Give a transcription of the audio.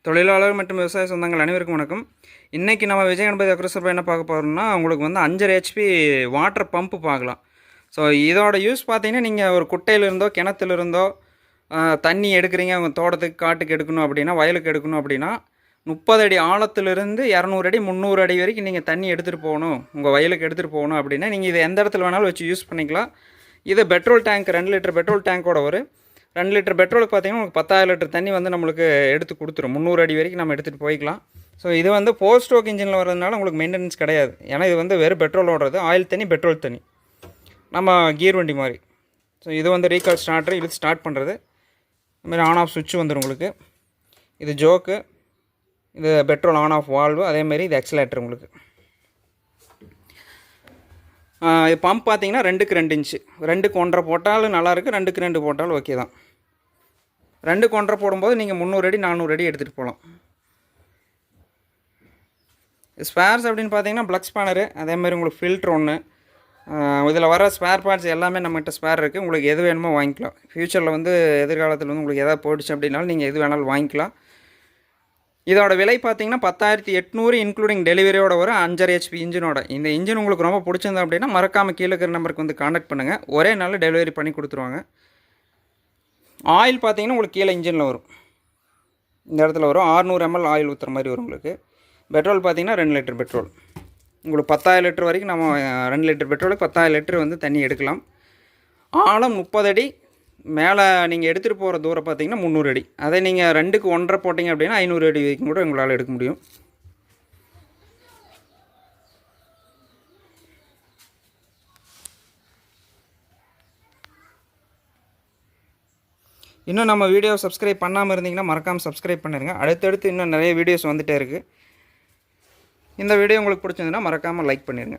தொழிலாளர் மற்றும் விவசாய சொந்தங்கள் அனைவருக்கும் வணக்கம். இன்றைக்கி நம்ம விஜய் கணபதி அக்ரஸர் என்ன பார்க்க போகிறோம்னா, உங்களுக்கு வந்து 5.5 HP வாட்டர் பம்ப்பு பார்க்கலாம். ஸோ இதோட யூஸ் பார்த்தீங்கன்னா, நீங்கள் ஒரு குட்டையிலிருந்தோ கிணத்துலேருந்தோ தண்ணி எடுக்கிறீங்க, உங்கள் தோட்டத்துக்கு காட்டுக்கு எடுக்கணும் அப்படின்னா, வயலுக்கு எடுக்கணும் அப்படின்னா 30 அடி ஆழத்துலேருந்து 200 அடி 300 அடி வரைக்கும் நீங்கள் தண்ணி எடுத்துகிட்டு போகணும், உங்கள் வயலுக்கு எடுத்துகிட்டு போகணும் அப்படின்னா நீங்கள் இதை எந்த இடத்துல வேணாலும் வச்சு யூஸ் பண்ணிக்கலாம். இது பெட்ரோல் டேங்க் 2 லிட்டர் பெட்ரோல் டேங்கோட ஒரு 2 லிட்டர் பெட்ரோலுக்கு பார்த்தீங்கன்னா உங்களுக்கு 10,000 லிட்டர் தண்ணி வந்து நம்மளுக்கு எடுத்து கொடுத்துரும். 300 அடி வரைக்கும் நம்ம எடுத்துகிட்டு போய்க்கலாம். ஸோ இது வந்து 4 ஸ்ட்ரோக் இன்ஜினில் வரதுனால உங்களுக்கு மெயின்டெனன்ஸ் கிடையாது. ஏன்னா இது வந்து வெறும் பெட்ரோல் ஓடுறது, ஆயில் தண்ணி பெட்ரோல் தண்ணி, நம்ம கியர் வண்டி மாதிரி. ஸோ இது வந்து ரீகால் ஸ்டார்டர், இது ஸ்டார்ட் பண்ணுறது. இதுமாதிரி ஆன் ஆஃப் சுவிட்ச் வந்துடும் உங்களுக்கு. இது ஜோக்கு, இது பெட்ரோல் ஆன் ஆஃப் வால்வு, அதேமாரி இது எக்ஸலேட்டர் உங்களுக்கு. இது பம்ப் பார்த்தீங்கன்னா 2க்கு 2 இன்ச்சு, 2க்கு 1.5 போட்டாலும் நல்லாயிருக்கு, 2க்கு 2 போட்டாலும் ஓகே தான். 2க்கு 1.5 போடும்போது நீங்கள் 300 அடி 400 அடி எடுத்துகிட்டு போகலாம். ஸ்பேர்ஸ் அப்படின்னு பார்த்தீங்கன்னா ப்ளக் ஸ்பேனரு, அதேமாதிரி உங்களுக்கு ஃபில்ட்ரு ஒன்று. இதில் வர ஸ்பேர் பார்ட்ஸ் எல்லாமே நம்மகிட்ட ஸ்பேர் இருக்குது. உங்களுக்கு எது வேணுமோ வாங்கிக்கலாம். ஃப்யூச்சரில் வந்து எதிர்காலத்தில் வந்து உங்களுக்கு எதாவது போயிடுச்சு அப்படின்னாலும் நீங்கள் எது வேணாலும் வாங்கிக்கலாம். இதோட விலை பார்த்தீங்கன்னா 10,800 இன்க்ளூடிங் டெலிவரியோட வரும் 5.5 HP இன்ஜினோட. இந்த இன்ஜின் உங்களுக்கு ரொம்ப பிடிச்சிருந்தா அப்படின்னா மறக்காமல் கீழே இருக்கிற நம்பருக்கு வந்து கான்டாக்ட் பண்ணுங்கள். ஒரே நாளில் டெலிவரி பண்ணி கொடுத்துருவாங்க. ஆயில் பார்த்தீங்கன்னா உங்களுக்கு கீழே இன்ஜினில் வரும், இந்த இடத்துல வரும். 600 ml ஆயில் ஊற்றுற மாதிரி வரும் உங்களுக்கு. பெட்ரோல் பார்த்தீங்கன்னா 2 லிட்டர் பெட்ரோல். உங்களுக்கு 10,000 லிட்டர் வரைக்கும் நம்ம 2 லிட்டர் பெட்ரோலுக்கு 10,000 லிட்டர் வந்து தண்ணி எடுக்கலாம். ஆழம் 30 அடி, மேலே நீங்கள் எடுத்துகிட்டு போகிற தூரம் பார்த்தீங்கன்னா 300 அடி. அதை நீங்கள் 2க்கு 1.5 போட்டிங்க அப்படின்னா 500 அடி வரைக்கும் கூட உங்களால் எடுக்க முடியும். இன்னும் நம்ம வீடியோ சப்ஸ்கிரைப் பண்ணாமல் இருந்தீங்கன்னா மறக்காமல் சப்ஸ்கிரைப் பண்ணிடுங்க. அடுத்தடுத்து இன்னும் நிறைய வீடியோஸ் வந்துகிட்டே இருக்குது. இந்த வீடியோ உங்களுக்கு பிடிச்சிருந்துன்னா மறக்காமல் லைக் பண்ணிடுங்க.